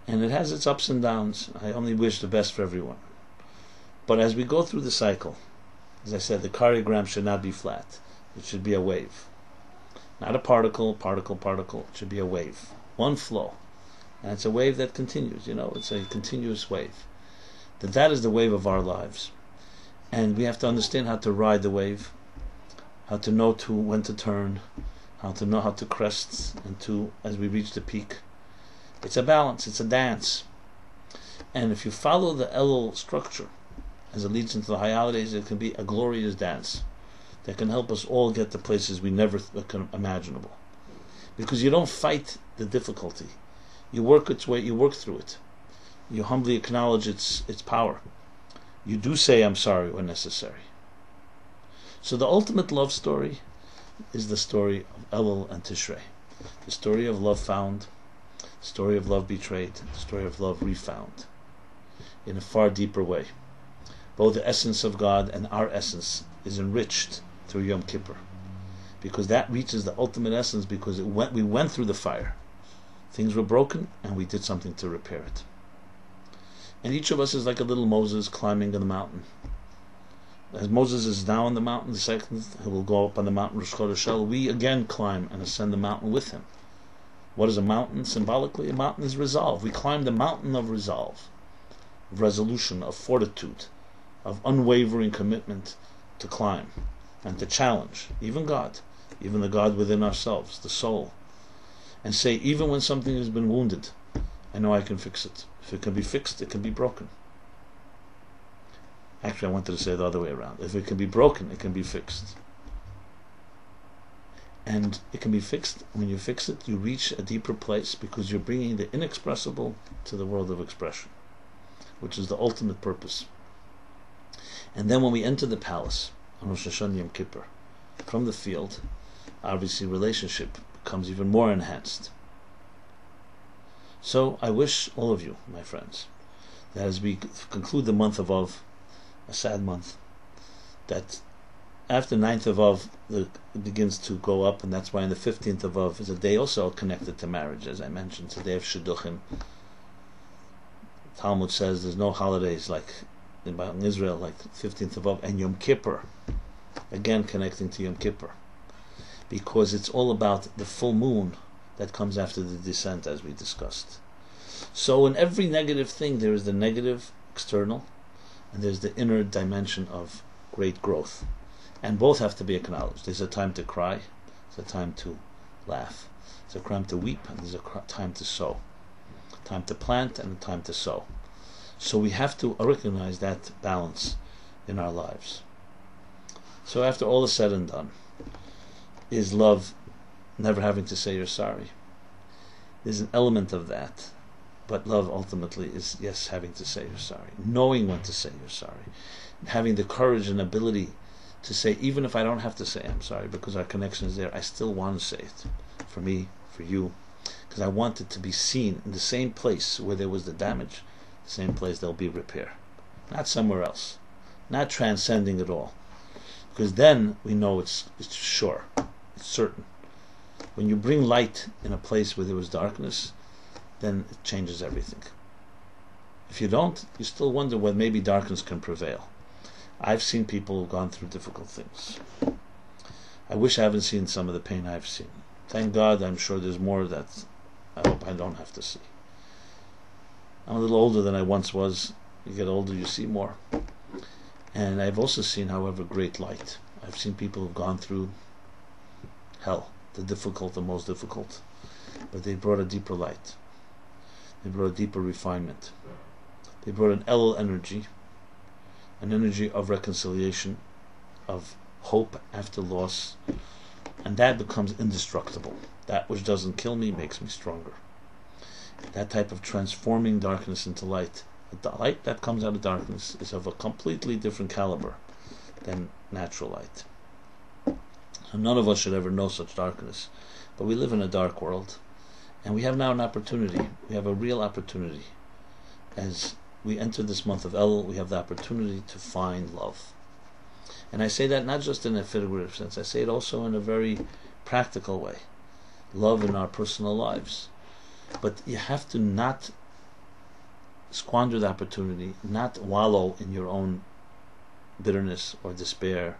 And it has its ups and downs. I only wish the best for everyone. But as we go through the cycle, as I said, the choreogram should not be flat. It should be a wave. Not a particle. It should be a wave. One flow. And it's a wave that continues, it's a continuous wave. That is the wave of our lives. And we have to understand how to ride the wave, how to know when to turn, how to know how to crest, and as we reach the peak. It's a balance, it's a dance. And if you follow the Elul structure, as it leads into the high holidays, it can be a glorious dance that can help us all get to places we never can imaginable. Because you don't fight the difficulty. You work its way, you work through it. You humbly acknowledge its power. You do say I'm sorry when necessary. So the ultimate love story is the story of Elul and Tishrei. The story of love found, the story of love betrayed, the story of love refound. In a far deeper way. Both the essence of God and our essence is enriched through Yom Kippur. Because that reaches the ultimate essence, because we went through the fire. Things were broken and we did something to repair it. And each of us is like a little Moses climbing the mountain. As Moses is now on the mountain, the second he will go up on the mountain Rosh Chodesh, we again climb and ascend the mountain with him. What is a mountain? Symbolically, a mountain is resolve. We climb the mountain of resolve, of resolution, of fortitude, of unwavering commitment to climb and to challenge, even God, even the God within ourselves, the soul, and say, even when something has been wounded, I know I can fix it. If it can be fixed, it can be broken. Actually, I wanted to say it the other way around. If it can be broken, it can be fixed. And it can be fixed. When you fix it, you reach a deeper place, because you're bringing the inexpressible to the world of expression, which is the ultimate purpose. And then when we enter the palace on Rosh Hashanah Yom Kippur, from the field, obviously relationship becomes even more enhanced. So I wish all of you, my friends, that as we conclude the month of Av, a sad month, that after 9th of Av it begins to go up, and that's why on the 15th of Av is a day also connected to marriage, as I mentioned. It's a day of Shidduchim. Talmud says there's no holidays like in Israel like 15th of Av and Yom Kippur, again connecting to Yom Kippur, because it's all about the full moon that comes after the descent, as we discussed. So in every negative thing there is the negative external, and there's the inner dimension of great growth, and both have to be acknowledged. There's a time to cry, there's a time to laugh, there's a time to weep, and there's a time to sow, time to plant and a time to sow. So we have to recognize that balance in our lives. So after all is said and done, is love never having to say you're sorry? There's an element of that, but love ultimately is, yes, having to say you're sorry, knowing when to say you're sorry, having the courage and ability to say, even if I don't have to say I'm sorry, because our connection is there, I still want to say it, for me, for you, because I want it to be seen in the same place where there was the damage, the same place there'll be repair, not somewhere else, not transcending it all, because then we know it's sure, it's certain. When you bring light in a place where there was darkness, then it changes everything. If you don't, you still wonder whether maybe darkness can prevail. I've seen people who've gone through difficult things. I wish I haven't seen some of the pain I've seen. Thank God, I'm sure there's more that I hope I don't have to see. I'm a little older than I once was. You get older, you see more. And I've also seen, however, great light. I've seen people who've gone through hell, the difficult, the most difficult, but they brought a deeper light. They brought a deeper refinement. They brought an Elul energy, an energy of reconciliation, of hope after loss, and that becomes indestructible. That which doesn't kill me makes me stronger. That type of transforming darkness into light, the light that comes out of darkness is of a completely different caliber than natural light. So none of us should ever know such darkness, but we live in a dark world, and we have now an opportunity. We have a real opportunity. As we enter this month of Elul, we have the opportunity to find love. And I say that not just in a figurative sense, I say it also in a very practical way. Love in our personal lives. But you have to not squander the opportunity, not wallow in your own bitterness or despair,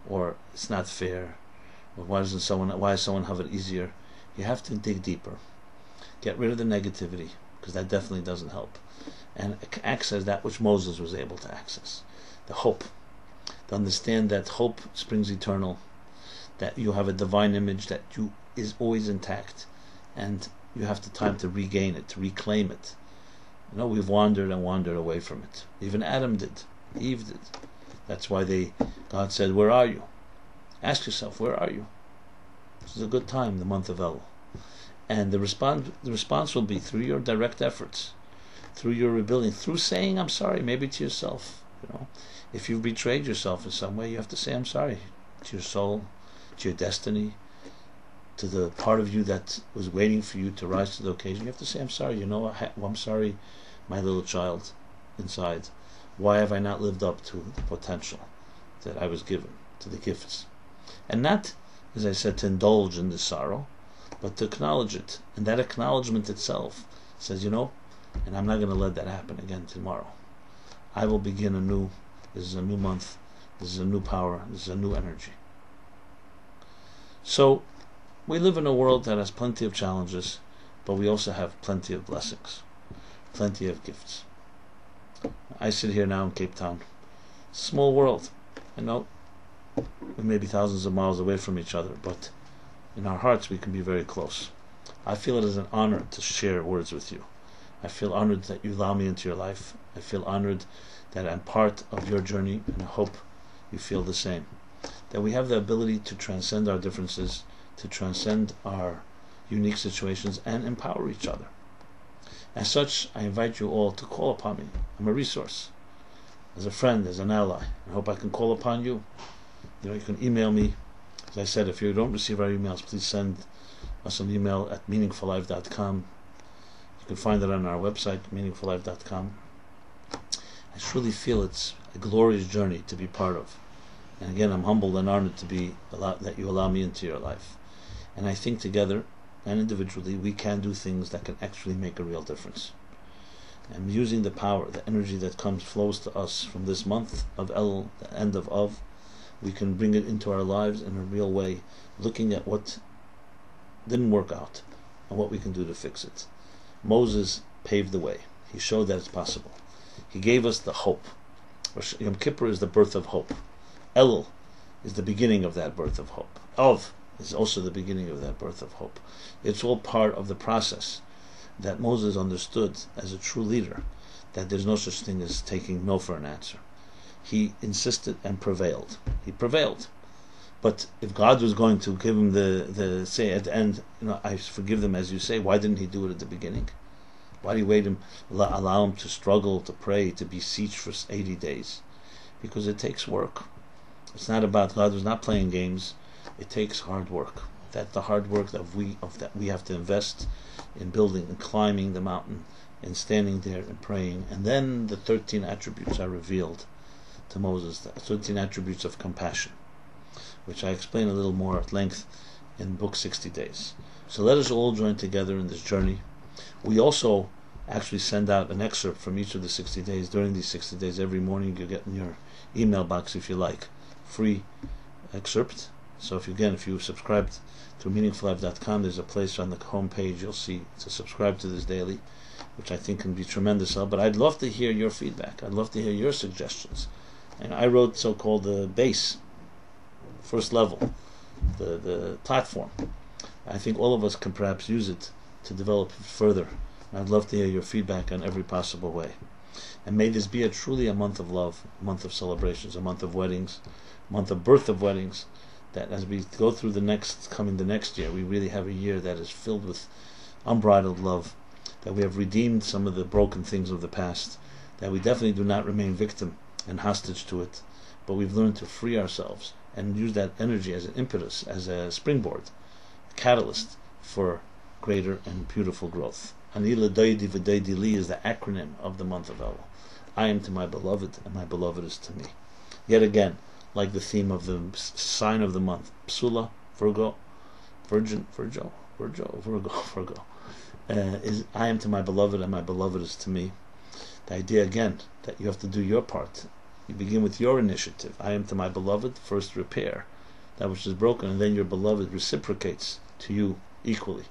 or it's not fair, Well, why does someone have it easier? You have to dig deeper. Get rid of the negativity, because that definitely doesn't help. And access that which Moses was able to access. The hope. To understand that hope springs eternal, that you have a divine image that you is always intact, and you have the time to regain it, to reclaim it. We've wandered and wandered away from it. Even Adam did. Eve did. That's why God said, where are you? Ask yourself, where are you? This is a good time, the month of Elul. And the response will be through your direct efforts, through your rebuilding, through saying I'm sorry, maybe to yourself. If you've betrayed yourself in some way, you have to say I'm sorry to your soul, to your destiny, to the part of you that was waiting for you to rise to the occasion. You have to say I'm sorry. I'm sorry, my little child inside. Why have I not lived up to the potential that I was given, to the gifts? And not, as I said, to indulge in the sorrow, but to acknowledge it. And that acknowledgement itself says, and I'm not going to let that happen again tomorrow. I will begin anew. This is a new month. This is a new power. This is a new energy. So, we live in a world that has plenty of challenges, but we also have plenty of blessings, plenty of gifts. I sit here now in Cape Town. Small world. I know we may be thousands of miles away from each other, but in our hearts we can be very close. I feel it as an honor to share words with you. I feel honored that you allow me into your life. I feel honored that I'm part of your journey, and I hope you feel the same. That we have the ability to transcend our differences, to transcend our unique situations, and empower each other. As such, I invite you all to call upon me. I'm a resource, as a friend, as an ally. I hope I can call upon you. You can email me. As I said, if you don't receive our emails, please send us an email at meaningfullife.com. You can find it on our website, meaningfullife.com. I truly feel it's a glorious journey to be part of. And again, I'm humbled and honored that you allow me into your life. And I think together and individually, we can do things that can actually make a real difference. And using the power, the energy that flows to us from this month of Elul, the end of Av, we can bring it into our lives in a real way, looking at what didn't work out and what we can do to fix it. Moses paved the way. He showed that it's possible. He gave us the hope. Yom Kippur is the birth of hope. Elul is the beginning of that birth of hope. Av is also the beginning of that birth of hope. It's all part of the process that Moses understood as a true leader, that there's no such thing as taking no for an answer. He insisted and prevailed. He prevailed. But if God was going to give him the say at the end, I forgive them as you say, why didn't he do it at the beginning? Why did he wait him, allow him to struggle, to pray, to beseech for 80 days? Because it takes work. It's not about, God was not playing games. It takes hard work. That's the hard work that we have to invest in building and climbing the mountain and standing there and praying. And then the 13 attributes are revealed to Moses, the 13 attributes of compassion, which I explain a little more at length in book 60 Days. So let us all join together in this journey. We also actually send out an excerpt from each of the 60 days. During these 60 days, every morning you get in your email box, if you like, free excerpt. So if you subscribe to meaningfullife.com, there's a place on the home page you'll see to subscribe to this daily, which I think can be tremendous help. But I'd love to hear your feedback. I'd love to hear your suggestions. And I wrote so-called the base, first level, the platform. I think all of us can perhaps use it to develop it further. And I'd love to hear your feedback in every possible way. And may this be truly a month of love, a month of celebrations, a month of weddings, a month of birth of weddings, that as we go through the next year, we really have a year that is filled with unbridled love, that we have redeemed some of the broken things of the past, that we definitely do not remain victim and hostage to it, but we've learned to free ourselves and use that energy as an impetus, as a springboard, a catalyst for greater and beautiful growth. Anila Doidi V'Doidi Li is the acronym of the month of Elul. I am to my beloved, and my beloved is to me. Yet again, like the theme of the sign of the month, Psula, Virgo, Virgo, is I am to my beloved, and my beloved is to me. The idea again that you have to do your part. You begin with your initiative. I am to my beloved, first repair that which is broken, and then your beloved reciprocates to you equally.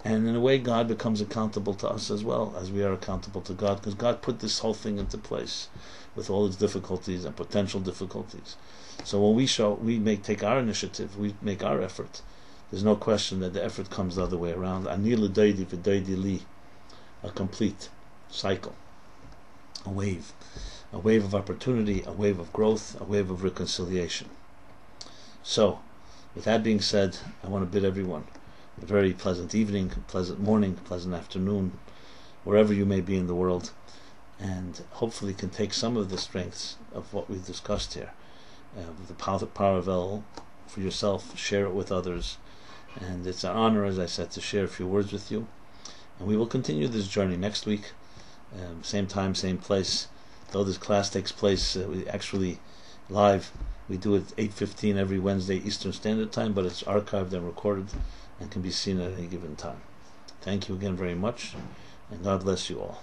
And in a way, God becomes accountable to us as well, as we are accountable to God, because God put this whole thing into place with all its difficulties and potential difficulties. So when we take our initiative, we make our effort, there's no question that the effort comes the other way around. Ani l'doidi v'doidi li, a complete cycle, a wave of opportunity, a wave of growth, a wave of reconciliation. So, with that being said, I want to bid everyone a very pleasant evening, pleasant morning, pleasant afternoon, wherever you may be in the world, and hopefully can take some of the strengths of what we've discussed here, the power of El for yourself, share it with others, and it's an honor, as I said, to share a few words with you. And we will continue this journey next week, same time, same place. Though this class takes place actually live, we do it 8:15 every Wednesday Eastern Standard Time, but it's archived and recorded and can be seen at any given time. Thank you again very much, and God bless you all.